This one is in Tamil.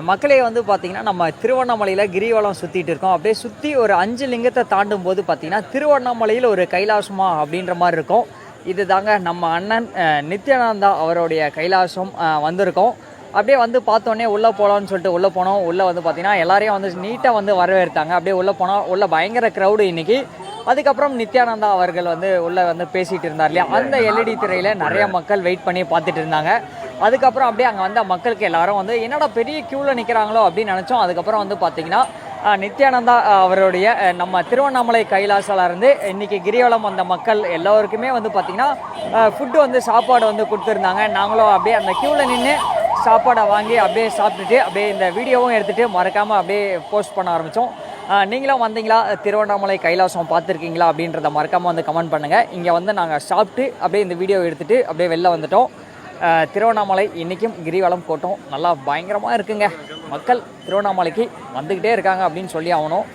மக்களே வந்து பார்த்திங்கன்னா நம்ம திருவண்ணாமலையில் கிரிவலம் சுற்றிட்டு இருக்கோம். அப்படியே சுற்றி ஒரு 5 லிங்கத்தை தாண்டும் போது பார்த்திங்கன்னா திருவண்ணாமலையில் ஒரு கைலாசமா அப்படின்ற மாதிரி இருக்கும். இது தாங்க நம்ம அண்ணன் நித்யானந்தா அவருடைய கைலாசம் வந்திருக்கோம். அப்படியே வந்து பார்த்தோன்னே உள்ளே போகலான்னு சொல்லிட்டு உள்ளே போனோம். உள்ளே வந்து பார்த்திங்கன்னா எல்லாரையும் வந்து நீட்டாக வந்து வரவேற்றாங்க. அப்படியே உள்ளே போனோம். உள்ளே பயங்கர க்ரௌடு இன்றைக்கி. அதுக்கப்புறம் நித்யானந்தா அவர்கள் வந்து உள்ளே வந்து பேசிகிட்டு இருந்தார் இல்லையா, அந்த எல்இடி திரையில் நிறைய மக்கள் வெயிட் பண்ணி பார்த்துட்டு இருந்தாங்க. அதுக்கப்புறம் அப்படியே அங்கே வந்த மக்களுக்கு எல்லாரும் வந்து என்னடா பெரிய க்யூவில் நிற்கிறாங்களோ அப்படின்னு நினச்சோம். அதுக்கப்புறம் வந்து பார்த்திங்கன்னா நித்யானந்தா அவருடைய நம்ம திருவண்ணாமலை கைலாசாலேருந்து இன்றைக்கி கிரிவலம் வந்த மக்கள் எல்லோருக்குமே வந்து பார்த்திங்கன்னா ஃபுட்டு வந்து சாப்பாடு வந்து கொடுத்துருந்தாங்க. நாங்களும் அப்படியே அந்த க்யூவில் நின்று சாப்பாடை வாங்கி அப்படியே சாப்பிட்டுட்டு அப்படியே இந்த வீடியோவும் எடுத்துகிட்டு மறக்காமல் அப்படியே போஸ்ட் பண்ண ஆரம்பித்தோம். நீங்களும் வந்தீங்களா, திருவண்ணாமலை கைலாசம் பார்த்துருக்கீங்களா அப்படின்றத மறக்காமல் வந்து கமெண்ட் பண்ணுங்கள். இங்கே வந்து நாங்கள் சாப்பிட்டு அப்படியே இந்த வீடியோ எடுத்துகிட்டு அப்படியே வெளில வந்துட்டோம். திருவண்ணாமலை இன்றைக்கும் கிரிவலம் போட்டோம். நல்லா பயங்கரமாக இருக்குங்க. மக்கள் திருவண்ணாமலைக்கு வந்துக்கிட்டே இருக்காங்க அப்படின்னு சொல்லி ஆகணும்.